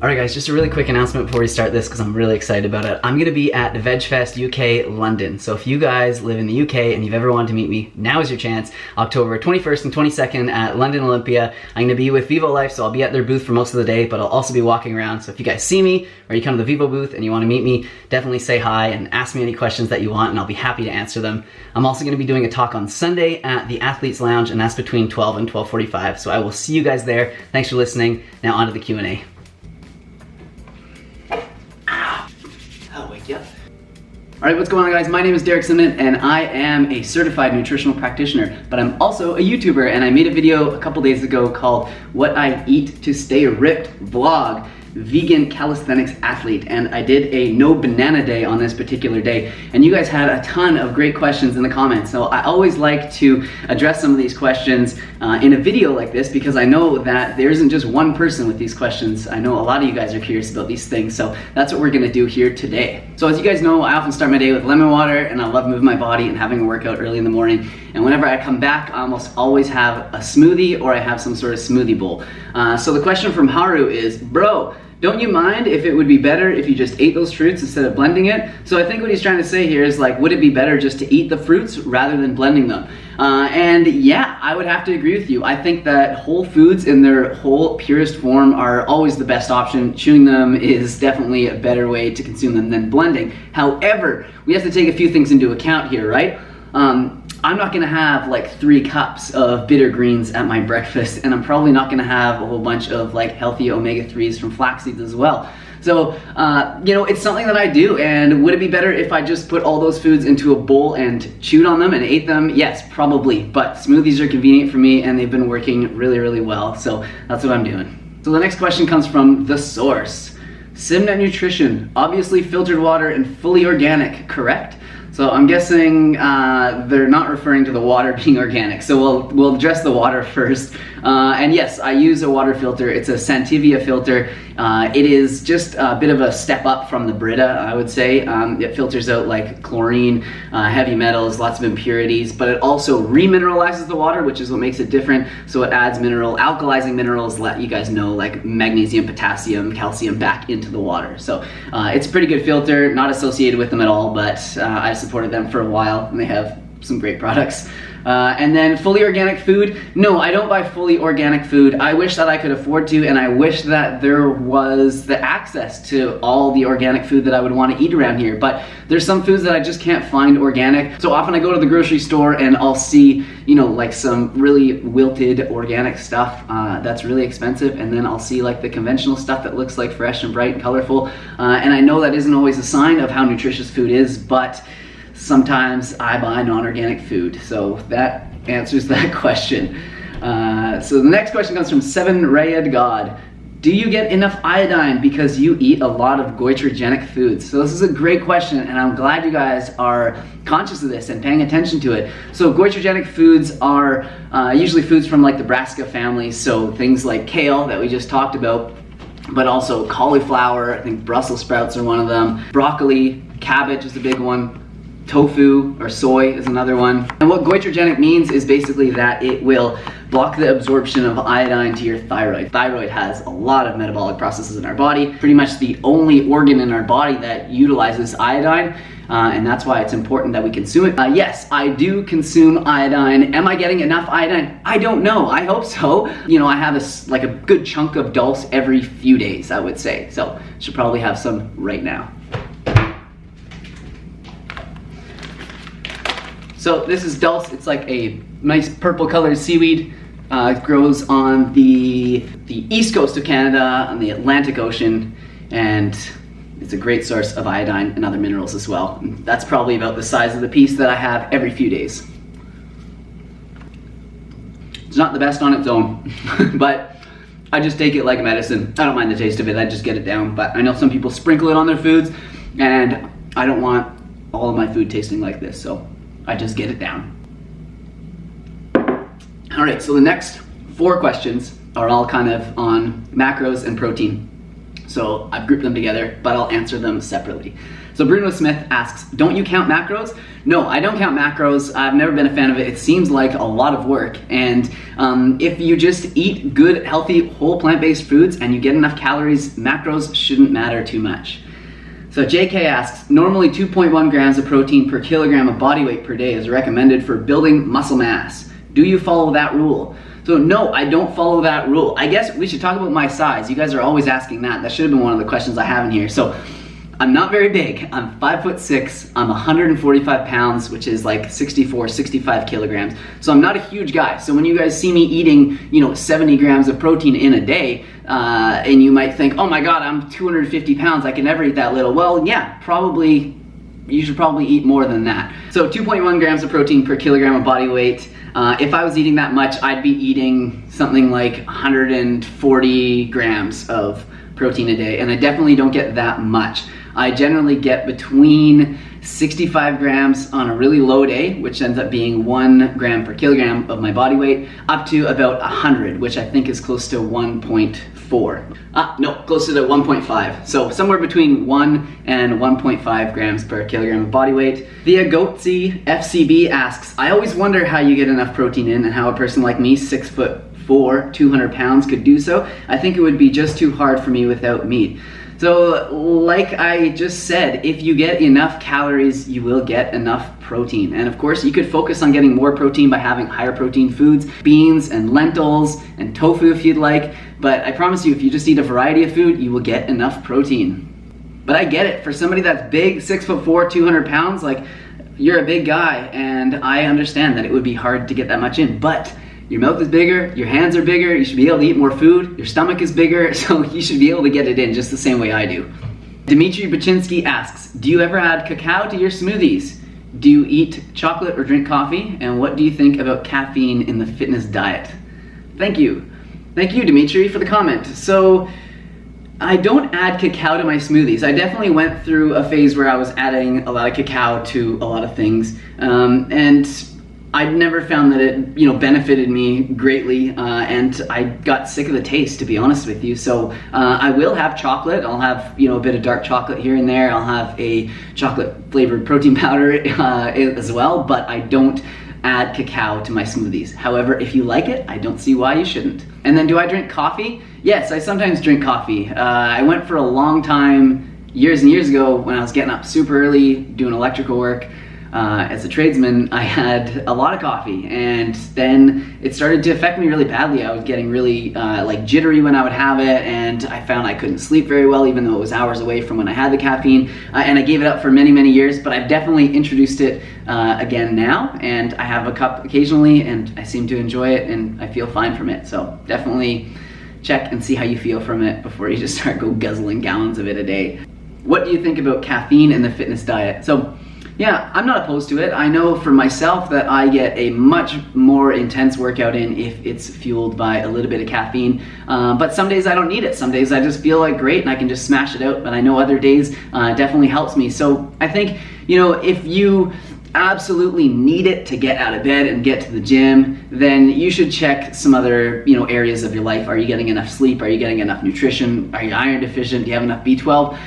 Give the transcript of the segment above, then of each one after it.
Alright guys, just a really quick announcement before we start this because I'm really excited about it. I'm going to be at Veg Fest UK London. So if you guys live in the UK and you've ever wanted to meet me, now is your chance. October 21st and 22nd at London Olympia. I'm going to be with Vivo Life, so I'll be at their booth for most of the day, but I'll also be walking around. So if you guys see me or you come to the Vivo booth and you want to meet me, definitely say hi and ask me any questions that you want and I'll be happy to answer them. I'm also going to be doing a talk on Sunday at the Athletes Lounge, and that's between 12 and 12:45. So I will see you guys there. Thanks for listening. Now on to the Q&A. Alright, what's going on guys? My name is Derek Simnett and I am a certified nutritional practitioner, but I'm also a YouTuber, and I made a video a couple days ago called What I Eat to Stay Ripped vlog, vegan calisthenics athlete, and I did a no banana day on this particular day, and you guys had a ton of great questions in the comments. So I always like to address some of these questions in a video like this because I know that there isn't just one person with these questions. I know a lot of you guys are curious about these things, so that's what we're gonna do here today. So as you guys know, I often start my day with lemon water, and I love moving my body and having a workout early in the morning. And whenever I come back, I almost always have a smoothie or I have some sort of smoothie bowl. So the question from Haru is, bro, don't you mind if it would be better if you just ate those fruits instead of blending it? So I think what he's trying to say here is, like, would it be better just to eat the fruits rather than blending them? And yeah, I would have to agree with you. I think that whole foods in their whole purest form are always the best option. Chewing them is definitely a better way to consume them than blending. However, we have to take a few things into account here, right? I'm not gonna have like 3 cups of bitter greens at my breakfast, and I'm probably not gonna have a whole bunch of like healthy omega-3s from flax seeds as well. So, you know, it's something that I do, and would it be better if I just put all those foods into a bowl and chewed on them and ate them? Yes, probably, but smoothies are convenient for me and they've been working really, really well, so that's what I'm doing. So the next question comes from The Source. Simnett Nutrition, obviously filtered water and fully organic, correct? So I'm guessing they're not referring to the water being organic. So we'll address the water first. And yes, I use a water filter. It's a Santivia filter. It is just a bit of a step up from the Brita, I would say. It filters out like chlorine, heavy metals, lots of impurities, but it also remineralizes the water, which is what makes it different. So it adds alkalizing minerals, let you guys know, like magnesium, potassium, calcium back into the water. So it's a pretty good filter, not associated with them at all, but I've supported them for a while and they have some great products. And then fully organic food. No, I don't buy fully organic food. I wish that I could afford to, and I wish that there was the access to all the organic food that I would want to eat around here. But there's some foods that I just can't find organic. So often I go to the grocery store and I'll see, you know, like some really wilted organic stuff that's really expensive, and then I'll see like the conventional stuff that looks like fresh and bright and colorful. And I know that isn't always a sign of how nutritious food is, but sometimes I buy non-organic food, so that answers that question. So the next question comes from Seven Rayed God. Do you get enough iodine because you eat a lot of goitrogenic foods? So this is a great question, and I'm glad you guys are conscious of this and paying attention to it. So goitrogenic foods are usually foods from like the brassica family, so things like kale that we just talked about, but also cauliflower. I think Brussels sprouts are one of them. Broccoli, cabbage is a big one. Tofu or soy is another one. And what goitrogenic means is basically that it will block the absorption of iodine to your thyroid. Thyroid has a lot of metabolic processes in our body, pretty much the only organ in our body that utilizes iodine, and that's why it's important that we consume it. Yes, I do consume iodine. Am I getting enough iodine? I don't know. I hope so. You know, I have a good chunk of dulse every few days, I would say. So should probably have some right now. So this is dulse. It's like a nice purple colored seaweed. It grows on the east coast of Canada, on the Atlantic Ocean, and it's a great source of iodine and other minerals as well. And that's probably about the size of the piece that I have every few days. It's not the best on its own, but I just take it like a medicine. I don't mind the taste of it, I just get it down. But I know some people sprinkle it on their foods, and I don't want all of my food tasting like this, so I just get it down. All right, so the next 4 questions are all kind of on macros and protein. So I've grouped them together, but I'll answer them separately. So Bruno Smith asks, don't you count macros? No, I don't count macros. I've never been a fan of it. It seems like a lot of work. And if you just eat good, healthy, whole plant-based foods and you get enough calories, macros shouldn't matter too much. So JK asks, normally 2.1 grams of protein per kilogram of body weight per day is recommended for building muscle mass. Do you follow that rule? So no, I don't follow that rule. I guess we should talk about my size. You guys are always asking that. That should have been one of the questions I have in here. So I'm not very big. I'm 5'6". I'm 145 pounds, which is like 64, 65 kilograms. So I'm not a huge guy. So when you guys see me eating, 70 grams of protein in a day, and you might think, oh my God, I'm 250 pounds. I can never eat that little. Well, yeah, probably. You should probably eat more than that. So 2.1 grams of protein per kilogram of body weight. If I was eating that much, I'd be eating something like 140 grams of protein a day, and I definitely don't get that much. I generally get between 65 grams on a really low day, which ends up being 1 gram per kilogram of my body weight, up to about 100, which I think is close to 1.4. No, closer to 1.5. So somewhere between 1 and 1.5 grams per kilogram of body weight. Via Goatsy FCB asks, I always wonder how you get enough protein in and how a person like me, 6'4", 200 pounds, could do so. I think it would be just too hard for me without meat. So like I just said, if you get enough calories, you will get enough protein. And of course, you could focus on getting more protein by having higher protein foods, beans and lentils and tofu if you'd like. But I promise you, if you just eat a variety of food, you will get enough protein. But I get it. For somebody that's big, 6'4", 200 pounds, like you're a big guy, and I understand that it would be hard to get that much in. But your mouth is bigger, your hands are bigger, you should be able to eat more food, your stomach is bigger, so you should be able to get it in just the same way I do. Dmitry Baczynski asks, do you ever add cacao to your smoothies? Do you eat chocolate or drink coffee? And what do you think about caffeine in the fitness diet? Thank you. Thank you, Dmitry, for the comment. So, I don't add cacao to my smoothies. I definitely went through a phase where I was adding a lot of cacao to a lot of things, and I'd never found that it, benefited me greatly, and I got sick of the taste, to be honest with you. So I will have chocolate. I'll have, a bit of dark chocolate here and there. I'll have a chocolate flavored protein powder as well, but I don't add cacao to my smoothies. However, if you like it, I don't see why you shouldn't. And then do I drink coffee? Yes, I sometimes drink coffee. I went for a long time, years and years ago, when I was getting up super early, doing electrical work. As a tradesman, I had a lot of coffee, and then it started to affect me really badly. I was getting really jittery when I would have it, and I found I couldn't sleep very well, even though it was hours away from when I had the caffeine, and I gave it up for many, many years, but I've definitely introduced it again now, and I have a cup occasionally, and I seem to enjoy it, and I feel fine from it. So definitely check and see how you feel from it before you just start guzzling gallons of it a day. What do you think about caffeine in the fitness diet? So yeah, I'm not opposed to it. I know for myself that I get a much more intense workout in if it's fueled by a little bit of caffeine. But some days I don't need it. Some days I just feel like great and I can just smash it out. But I know other days it definitely helps me. So I think, if you absolutely need it to get out of bed and get to the gym, then you should check some other areas of your life. Are you getting enough sleep? Are you getting enough nutrition? Are you iron deficient? Do you have enough B12?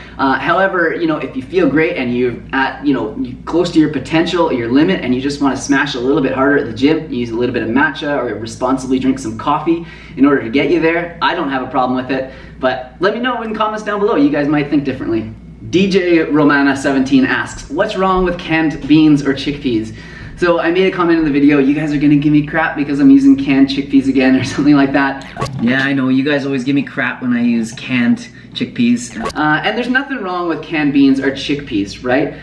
However, if you feel great and you're at you're close to your potential, your limit, and you just want to smash a little bit harder at the gym, you use a little bit of matcha or responsibly drink some coffee in order to get you there, I don't have a problem with it. But let me know in comments down below. You guys might think differently. DJ Romana17 asks, what's wrong with canned beans or chickpeas? So I made a comment in the video, you guys are gonna give me crap because I'm using canned chickpeas again or something like that. Yeah, I know, you guys always give me crap when I use canned chickpeas. And there's nothing wrong with canned beans or chickpeas, right?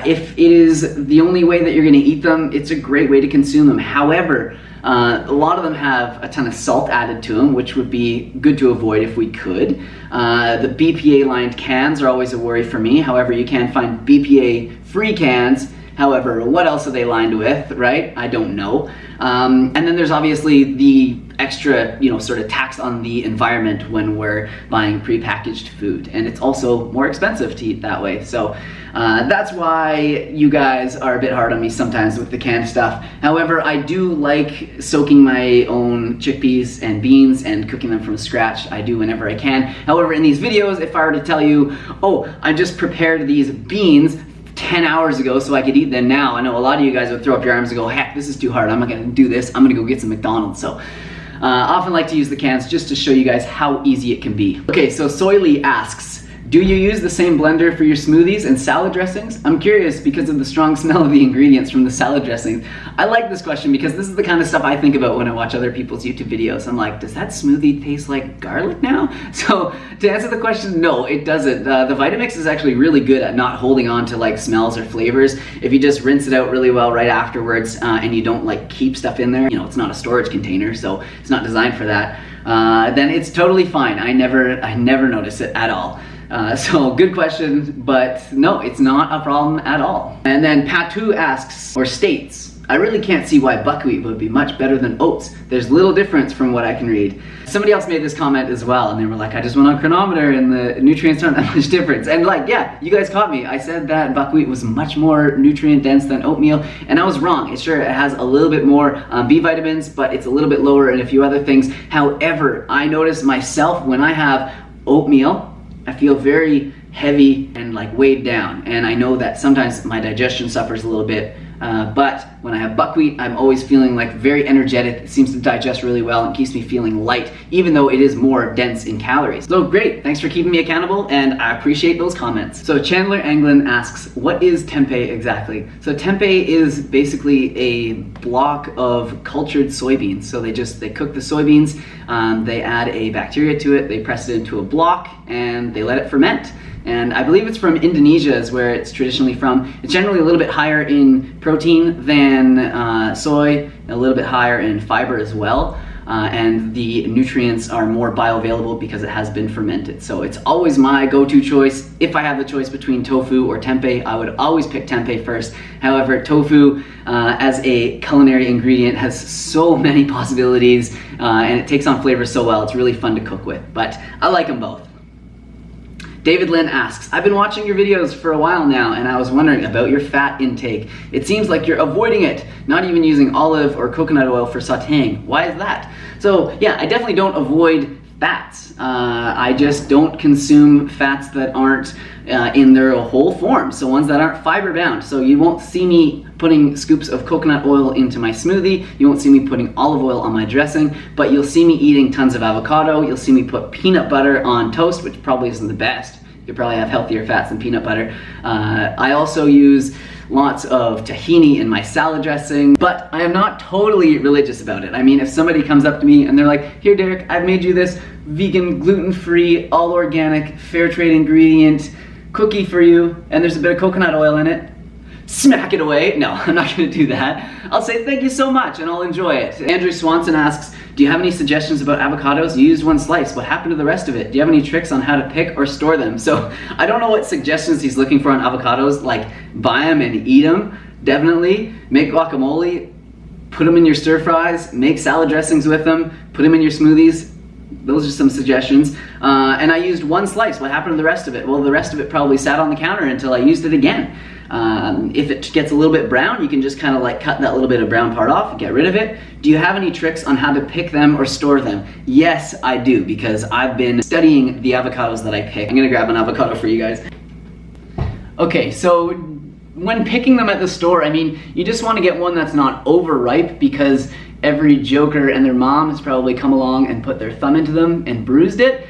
If it is the only way that you're gonna eat them, it's a great way to consume them. However, a lot of them have a ton of salt added to them, which would be good to avoid if we could. The BPA lined cans are always a worry for me. However, you can find BPA free cans However, what else are they lined with, right? I don't know. And then there's obviously the extra, sort of tax on the environment when we're buying prepackaged food. And it's also more expensive to eat that way. So that's why you guys are a bit hard on me sometimes with the canned stuff. However, I do like soaking my own chickpeas and beans and cooking them from scratch. I do whenever I can. However, in these videos, if I were to tell you, oh, I just prepared these beans 10 hours ago so I could eat them now, I know a lot of you guys would throw up your arms and go, heck, this is too hard. I'm not gonna do this. I'm gonna go get some McDonald's. So I often like to use the cans just to show you guys how easy it can be. Okay, so Soily asks, do you use the same blender for your smoothies and salad dressings? I'm curious because of the strong smell of the ingredients from the salad dressings. I like this question because this is the kind of stuff I think about when I watch other people's YouTube videos. I'm like, does that smoothie taste like garlic now? So to answer the question, no, it doesn't. The Vitamix is actually really good at not holding on to like smells or flavors. If you just rinse it out really well right afterwards and you don't like keep stuff in there, it's not a storage container, so it's not designed for that, then it's totally fine. I never notice it at all. So good question, but no, it's not a problem at all. And then Patu asks, or states, I really can't see why buckwheat would be much better than oats. There's little difference from what I can read. Somebody else made this comment as well, and they were like, I just went on Chronometer and the nutrients aren't that much difference. And like, yeah, you guys caught me. I said that buckwheat was much more nutrient dense than oatmeal, and I was wrong. It's sure it has a little bit more B vitamins, but it's a little bit lower in a few other things. However, I notice myself when I have oatmeal, I feel very heavy and like weighed down, and I know that sometimes my digestion suffers a little bit, but when I have buckwheat, I'm always feeling like very energetic. It seems to digest really well and keeps me feeling light, even though it is more dense in calories. So great, thanks for keeping me accountable, and I appreciate those comments. So Chandler Anglin asks, what is tempeh exactly? So tempeh is basically a block of cultured soybeans. So they cook the soybeans, they add a bacteria to it, they press it into a block, and they let it ferment. And I believe it's from Indonesia is where it's traditionally from. It's generally a little bit higher in protein than soy, a little bit higher in fiber as well. And the nutrients are more bioavailable because it has been fermented. So it's always my go-to choice. If I have the choice between tofu or tempeh, I would always pick tempeh first. However, tofu as a culinary ingredient has so many possibilities and it takes on flavor so well. It's really fun to cook with, but I like them both. David Lynn asks, I've been watching your videos for a while now and I was wondering about your fat intake. It seems like you're avoiding it, not even using olive or coconut oil for sauteing. Why is that? So yeah, I definitely don't avoid fats. I just don't consume fats that aren't in their whole form, so ones that aren't fiber bound. So you won't see me putting scoops of coconut oil into my smoothie, you won't see me putting olive oil on my dressing, but you'll see me eating tons of avocado, you'll see me put peanut butter on toast, which probably isn't the best. You probably have healthier fats than peanut butter. I also use lots of tahini in my salad dressing, but I am not totally religious about it. I mean, if somebody comes up to me and they're like, here Derek, I've made you this vegan, gluten-free, all organic, fair trade ingredient cookie for you, and there's a bit of coconut oil in it, smack it away. No, I'm not gonna do that. I'll say thank you so much and I'll enjoy it. Andrew Swanson asks, do you have any suggestions about avocados? You used one slice, what happened to the rest of it? Do you have any tricks on how to pick or store them? So I don't know what suggestions he's looking for on avocados, like buy them and eat them, definitely. Make guacamole, put them in your stir fries, make salad dressings with them, put them in your smoothies. Those are some suggestions. And I used one slice. What happened to the rest of it? Well, the rest of it probably sat on the counter until I used it again. If it gets a little bit brown, you can just kind of like cut that little bit of brown part off and get rid of it. Do you have any tricks on how to pick them or store them? Yes, I do, because I've been studying the avocados that I pick. I'm gonna grab an avocado for you guys. Okay, so when picking them at the store, I mean, you just want to get one that's not overripe, because every joker and their mom has probably come along and put their thumb into them and bruised it.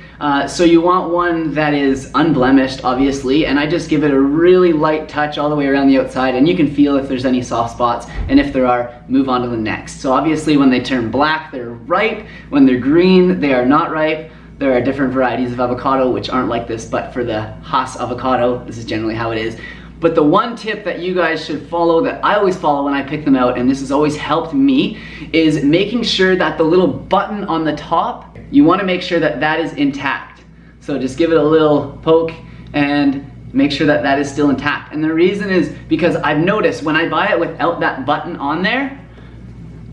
So you want one that is unblemished, obviously, and I just give it a really light touch all the way around the outside, and you can feel if there's any soft spots, and if there are, move on to the next. So obviously when they turn black, they're ripe. When they're green, they are not ripe. There are different varieties of avocado which aren't like this, but for the Hass avocado, this is generally how it is. But the one tip that you guys should follow, that I always follow when I pick them out, and this has always helped me, is making sure that the little button on the top, you want to make sure that that is intact. So just give it a little poke and make sure that that is still intact. And the reason is because I've noticed when I buy it without that button on there,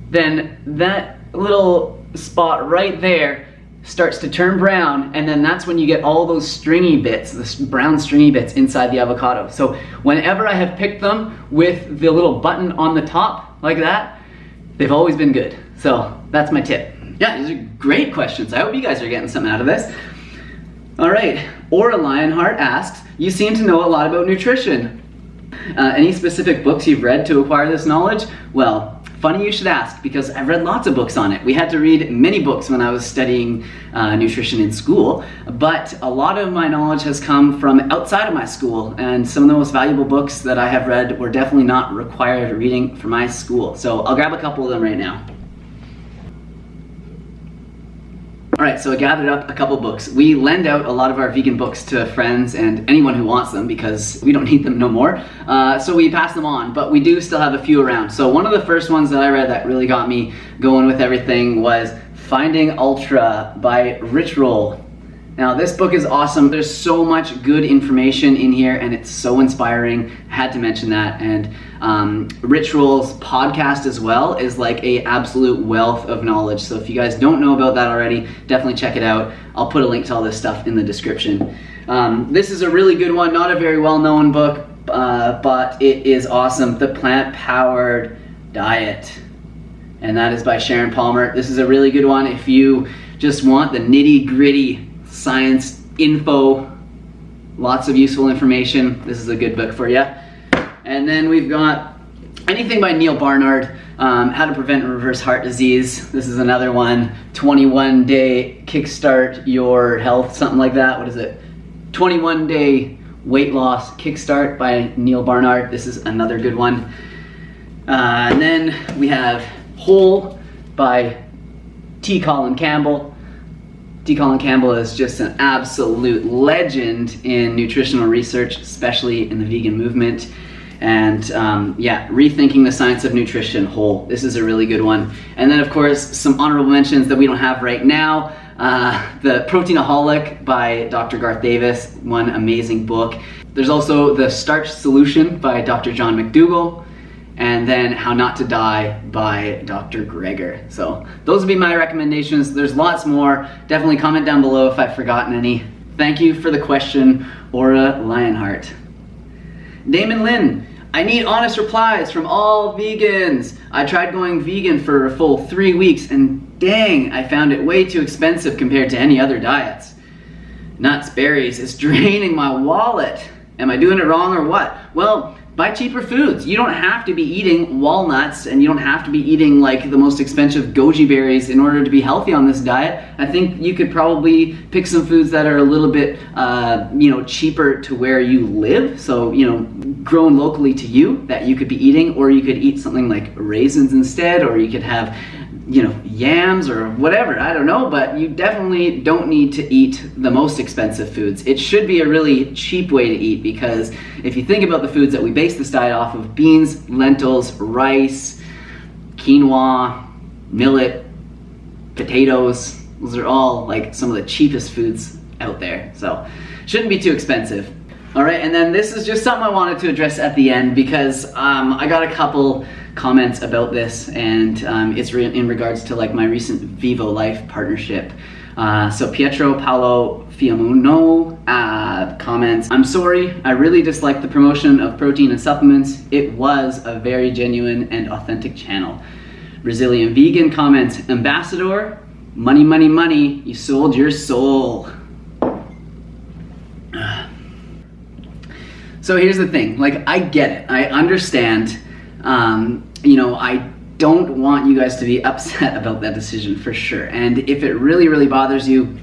then that little spot right there starts to turn brown, and then that's when you get all those stringy bits, the brown stringy bits inside the avocado. So whenever I have picked them with the little button on the top like that, they've always been good. So that's my tip. Yeah, these are great questions. I hope you guys are getting something out of this. All right, Aura Lionheart asks, you seem to know a lot about nutrition. Any specific books you've read to acquire this knowledge? Well, funny you should ask, because I've read lots of books on it. We had to read many books when I was studying nutrition in school, but a lot of my knowledge has come from outside of my school, and some of the most valuable books that I have read were definitely not required reading for my school. So I'll grab a couple of them right now. All right, so I gathered up a couple books. We lend out a lot of our vegan books to friends and anyone who wants them because we don't need them no more. So we pass them on, but we do still have a few around. So one of the first ones that I read that really got me going with everything was Finding Ultra by Ritual. Now this book is awesome. There's so much good information in here and it's so inspiring. I had to mention that. And Ritual's podcast as well is like a absolute wealth of knowledge. So if you guys don't know about that already, definitely check it out. I'll put a link to all this stuff in the description. This is a really good one, not a very well-known book, but it is awesome. The Plant-Powered Diet. And that is by Sharon Palmer. This is a really good one if you just want the nitty-gritty science info, lots of useful information. This is a good book for you. And then we've got anything by Neil Barnard, How to Prevent and Reverse Heart Disease. This is another one, 21-day Kickstart Your Health, something like that. What is it? 21-day Weight Loss Kickstart by Neil Barnard. This is another good one. And then we have Whole by T. Colin Campbell. T. Colin Campbell is just an absolute legend in nutritional research, especially in the vegan movement. And yeah, Rethinking the Science of Nutrition, Whole. This is a really good one. And then of course, some honorable mentions that we don't have right now. The Proteinaholic by Dr. Garth Davis, one amazing book. There's also The Starch Solution by Dr. John McDougall. And then How Not to Die by Dr. Greger. So those would be my recommendations. There's lots more. Definitely comment down below if I've forgotten any. Thank you for the question, Aura Lionheart. Damon Lynn, I need honest replies from all vegans. I tried going vegan for a full 3 weeks and dang, I found it way too expensive compared to any other diets. Nuts, berries, it's draining my wallet. Am I doing it wrong or what? Well, buy cheaper foods. You don't have to be eating walnuts and you don't have to be eating like the most expensive goji berries in order to be healthy on this diet. I think you could probably pick some foods that are a little bit, cheaper to where you live. So, grown locally to you that you could be eating, or you could eat something like raisins instead, or you could have, yams or whatever, I don't know, but you definitely don't need to eat the most expensive foods. It should be a really cheap way to eat, because if you think about the foods that we base this diet off of, beans, lentils, rice, quinoa, millet, potatoes, those are all like some of the cheapest foods out there. So shouldn't be too expensive. All right, and then this is just something I wanted to address at the end because I got a couple comments about this, and it's in regards to like my recent Vivo Life partnership. So Pietro Paolo Fiamuno comments, I'm sorry, I really dislike the promotion of protein and supplements. It was a very genuine and authentic channel. Brazilian Vegan comments, Ambassador, money, money, money, you sold your soul. So here's the thing, like I get it, I understand, I don't want you guys to be upset about that decision for sure. And if it really, really bothers you,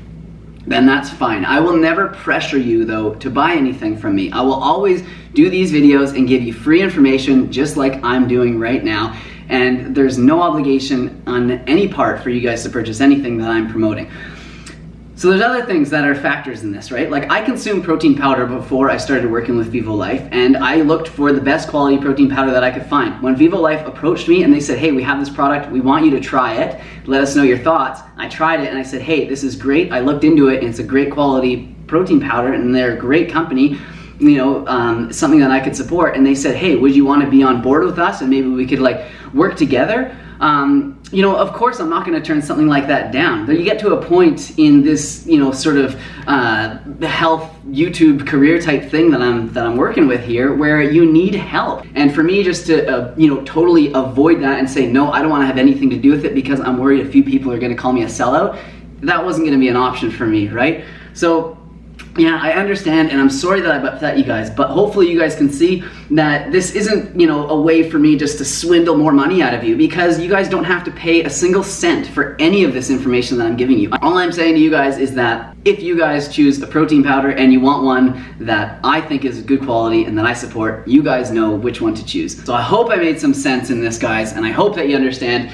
then that's fine. I will never pressure you though to buy anything from me. I will always do these videos and give you free information just like I'm doing right now. And there's no obligation on any part for you guys to purchase anything that I'm promoting. So there's other things that are factors in this, right? Like I consumed protein powder before I started working with Vivo Life, and I looked for the best quality protein powder that I could find. When Vivo Life approached me and they said, hey, we have this product, we want you to try it, let us know your thoughts. I tried it and I said, hey, this is great. I looked into it and it's a great quality protein powder and they're a great company. something that I could support, and they said, hey, would you want to be on board with us and maybe we could like work together? Of course I'm not going to turn something like that down. But you get to a point in this, sort of health YouTube career type thing that I'm working with here, where you need help. And for me just to, totally avoid that and say, no, I don't want to have anything to do with it because I'm worried a few people are going to call me a sellout, that wasn't going to be an option for me, right? So yeah, I understand, and I'm sorry that I've upset you guys, but hopefully you guys can see that this isn't, a way for me just to swindle more money out of you, because you guys don't have to pay a single cent for any of this information that I'm giving you. All I'm saying to you guys is that if you guys choose a protein powder and you want one that I think is good quality and that I support, you guys know which one to choose. So I hope I made some sense in this, guys, and I hope that you understand.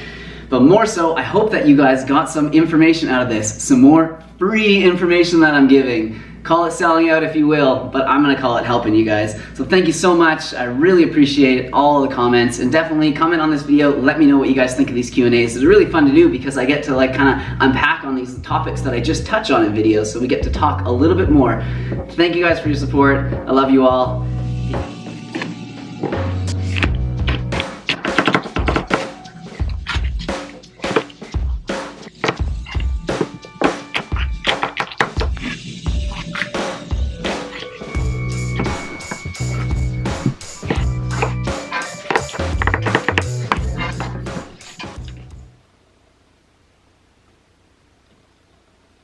But more so, I hope that you guys got some information out of this, some more free information that I'm giving. Call it selling out if you will, but I'm gonna call it helping you guys. So thank you so much. I really appreciate all the comments, and definitely comment on this video. Let me know what you guys think of these Q&As. It's really fun to do because I get to like kind of unpack on these topics that I just touch on in videos, so we get to talk a little bit more. Thank you guys for your support. I love you all.